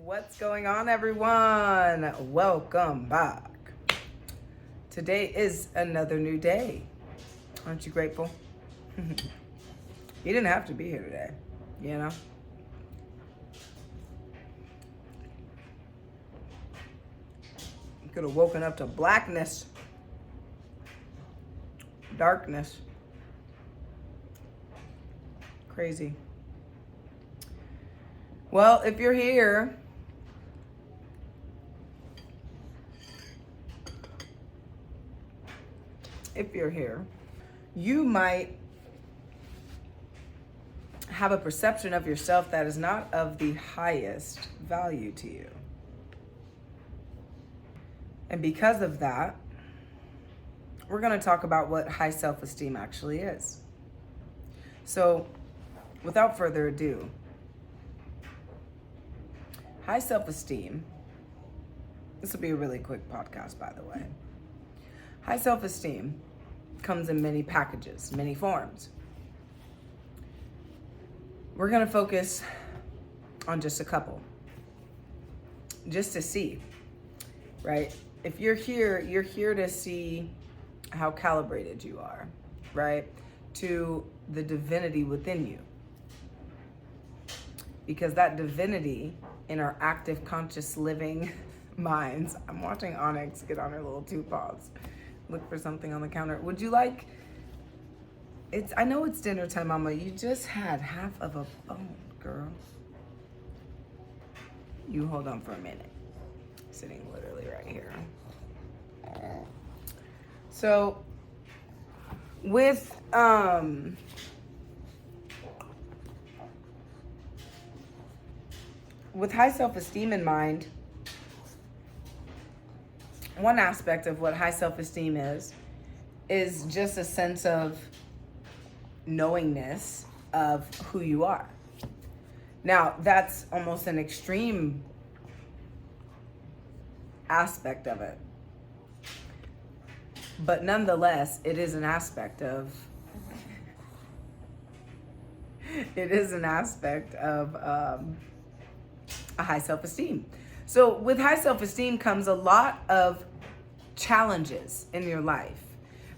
What's going on, everyone? Welcome back. Today is another new day. Aren't you grateful? You didn't have to be here today, you know? You could have woken up to blackness, darkness. Crazy. Well, if you're here, you might have a perception of yourself that is not of the highest value to you. And because of that, we're going to talk about what high self-esteem actually is. So, without further ado, high self-esteem, this will be a really quick podcast, by the way. High self-esteem comes in many packages, many forms. We're going to focus on just a couple, just to see, right? If you're here to see how calibrated you are, right? To the divinity within you. Because that divinity in our active, conscious living minds. I'm watching Onyx get on her little two paws. Look for something on the counter. Would you like, I know it's dinner time, Mama. You just had half of a bone, girl. You hold on for a minute. Sitting literally right here. So, with high self-esteem in mind, one aspect of what high self-esteem is just a sense of knowingness of who you are. Now, that's almost an extreme aspect of it. But nonetheless, it is an aspect of a high self-esteem. So with high self-esteem comes a lot of challenges in your life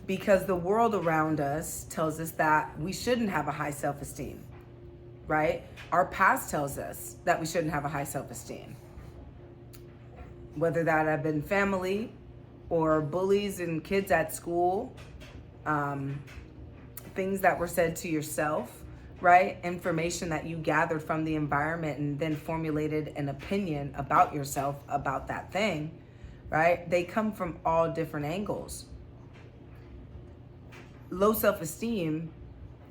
because the world around us tells us that we shouldn't have a high self-esteem, right? Our past tells us that we shouldn't have a high self-esteem. Whether that have been family or bullies and kids at school, things that were said to yourself, right? Information that you gathered from the environment and then formulated an opinion about yourself, about that thing, right? They come from all different angles. Low self-esteem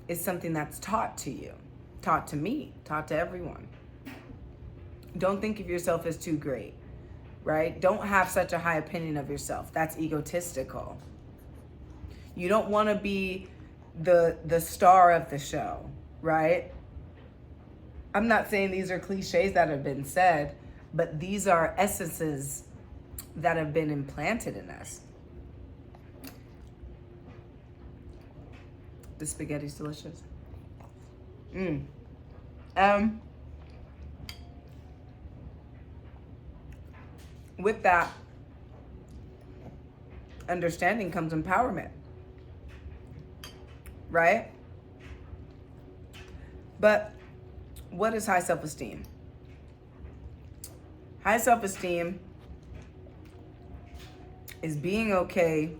is something that's taught to you, taught to me, taught to everyone. Don't think of yourself as too great, right? Don't have such a high opinion of yourself. That's egotistical. You don't want to be the star of the show, right? I'm not saying these are cliches that have been said, but these are essences that have been implanted in us. The spaghetti's delicious. With that understanding comes empowerment, right? But what is high self-esteem? High self-esteem is being okay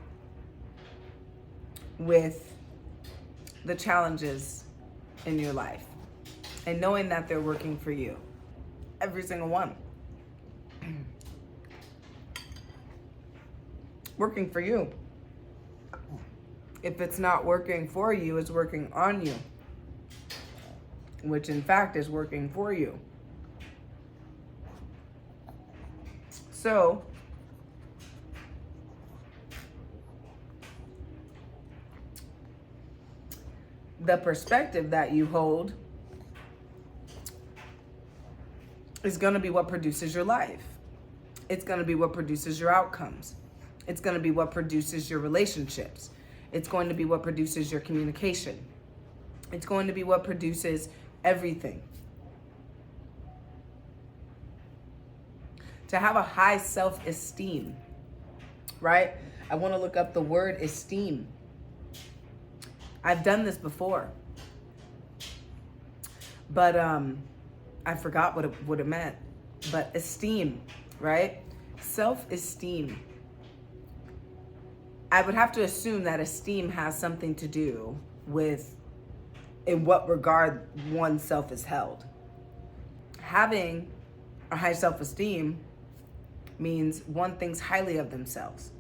with the challenges in your life and knowing that they're working for you. Every single one. Working for you. If it's not working for you, it's working on you. Which in fact is working for you. So, the perspective that you hold is going to be what produces your life. It's going to be what produces your outcomes. It's going to be what produces your relationships. It's going to be what produces your communication. It's going to be what produces everything. to have a high self-esteem, right? I want to look up the word esteem. I've done this before, but I forgot what it meant. But esteem, right? Self-esteem. I would have to assume that esteem has something to do with in what regard oneself is held. Having a high self-esteem means one thinks highly of themselves.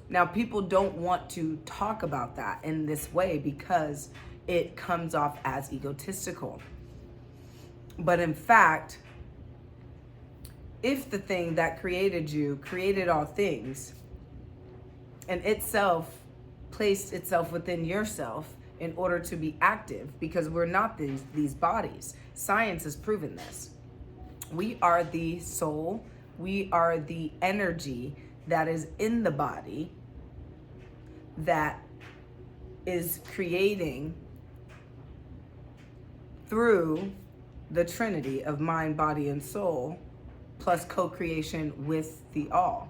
Now, people don't want to talk about that in this way because it comes off as egotistical. But in fact, if the thing that created you created all things and itself placed itself within yourself in order to be active, because we're not these bodies. Science has proven this. We are the soul. We are the energy that is in the body that is creating through the trinity of mind, body, and soul, plus co-creation with the all,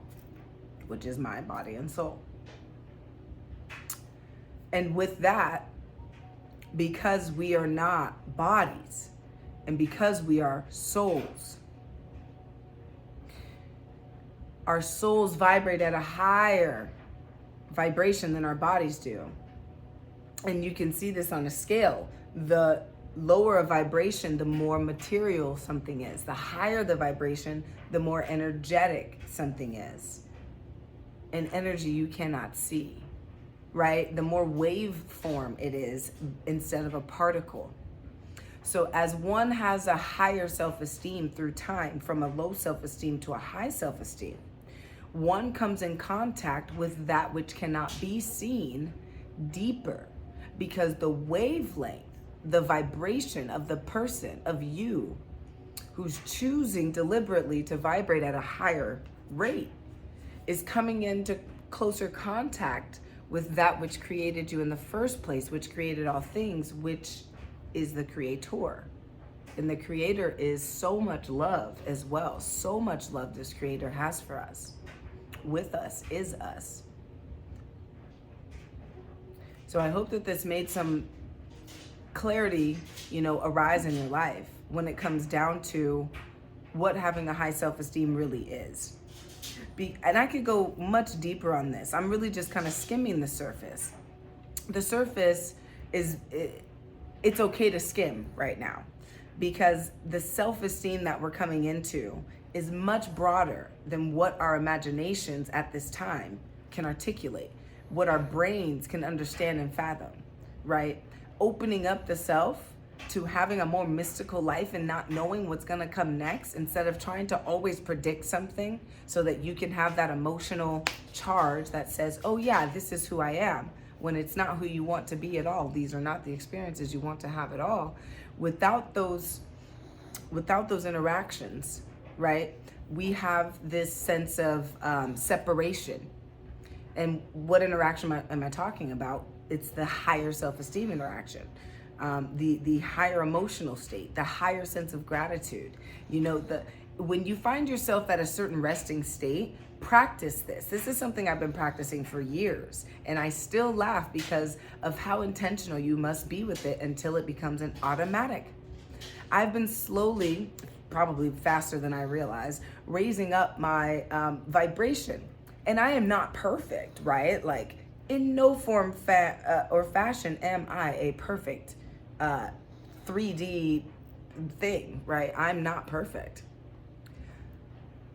which is mind, body, and soul. And with that, because we are not bodies and because we are souls, our souls vibrate at a higher vibration than our bodies do. And you can see this on a scale. The lower a vibration, the more material something is. The higher the vibration, the more energetic something is. And energy you cannot see, right? The more waveform it is instead of a particle. So as one has a higher self-esteem through time, from a low self-esteem to a high self-esteem, one comes in contact with that which cannot be seen deeper, because the wavelength, the vibration of the person, of you, who's choosing deliberately to vibrate at a higher rate, is coming into closer contact with that which created you in the first place, which created all things, which is the creator. And the creator is so much love as well. So much love this creator has for us. With us is us. So I hope that this made some clarity, arise in your life when it comes down to what having a high self-esteem really is. And I could go much deeper on this. I'm really just kind of skimming the surface. The surface it's okay to skim right now, because the self-esteem that we're coming into is much broader than what our imaginations at this time can articulate, what our brains can understand and fathom, right? Opening up the self to having a more mystical life and not knowing what's gonna come next, instead of trying to always predict something so that you can have that emotional charge that says, oh yeah, this is who I am, when it's not who you want to be at all. These are not the experiences you want to have at all. Without those interactions, right, we have this sense of separation. And what interaction am I talking about? It's the higher self-esteem interaction, the higher emotional state, the higher sense of gratitude. When you find yourself at a certain resting state, practice this. This is something I've been practicing for years, and I still laugh because of how intentional you must be with it until it becomes an automatic. I've been slowly, probably faster than I realize, raising up my vibration. And I am not perfect, right? Like, in no form or fashion am I a perfect 3D thing, right? I'm not perfect.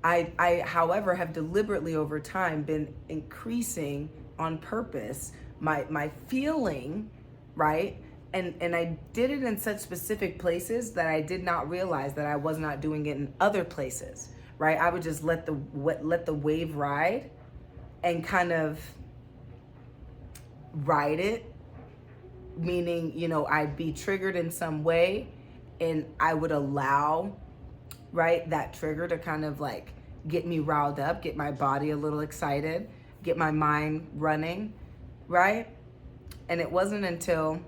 I, however, have deliberately over time been increasing on purpose my feeling, right? And I did it in such specific places that I did not realize that I was not doing it in other places, right? I would just let the wave ride and kind of ride it, meaning, I'd be triggered in some way and I would allow, right, that trigger to kind of like get me riled up, get my body a little excited, get my mind running, right? And it wasn't until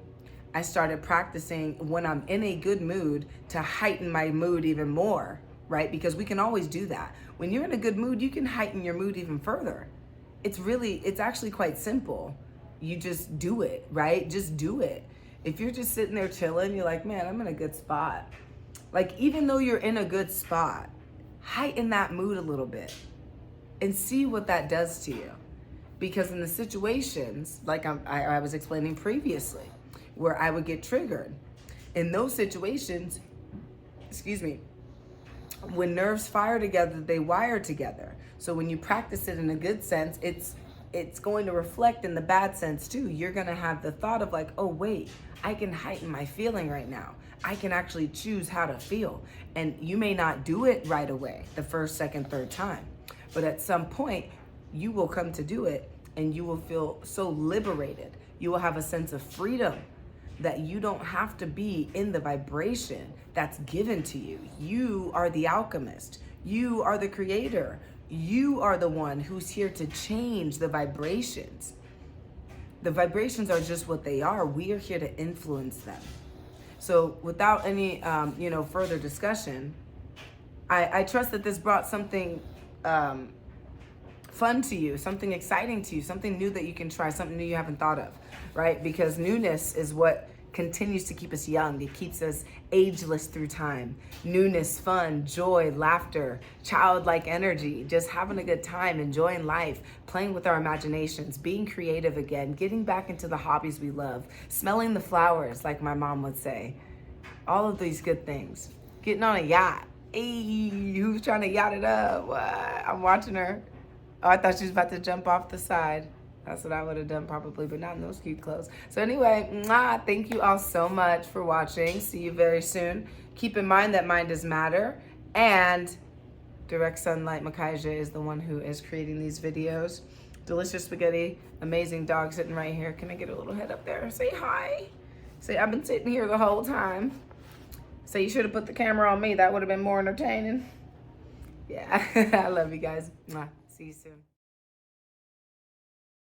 I started practicing when I'm in a good mood to heighten my mood even more, right? Because we can always do that. When you're in a good mood, you can heighten your mood even further. It's actually quite simple. You just do it, right? Just do it. If you're just sitting there chilling, you're like, man, I'm in a good spot. Like, even though you're in a good spot, heighten that mood a little bit and see what that does to you. Because in the situations, like I was explaining previously, where I would get triggered, in those situations, when nerves fire together, they wire together. So when you practice it in a good sense, it's going to reflect in the bad sense too. You're going to have the thought of like, oh wait, I can heighten my feeling right now. I can actually choose how to feel. And you may not do it right away, the first, second, third time. But at some point, you will come to do it and you will feel so liberated. You will have a sense of freedom that you don't have to be in the vibration that's given to you. You are the alchemist. You are the creator. You are the one who's here to change the vibrations. The vibrations are just what they are. We are here to influence them. So without any, further discussion, I trust that this brought something fun to you, something exciting to you, something new that you can try, something new you haven't thought of, right? Because newness is what continues to keep us young. It keeps us ageless through time. Newness, fun, joy, laughter, childlike energy, just having a good time, enjoying life, playing with our imaginations, being creative again, getting back into the hobbies we love, smelling the flowers, like my mom would say. All of these good things. Getting on a yacht. Hey, who's trying to yacht it up? What? I'm watching her. Oh, I thought she was about to jump off the side. That's what I would have done probably, but not in those cute clothes. So anyway, thank you all so much for watching. See you very soon. Keep in mind that mind does matter. And Direct Sunlight Makaija is the one who is creating these videos. Delicious spaghetti, amazing dog sitting right here. Can I get a little head up there? Say hi. Say, I've been sitting here the whole time. Say, you should have put the camera on me. That would have been more entertaining. Yeah, I love you guys. See you soon.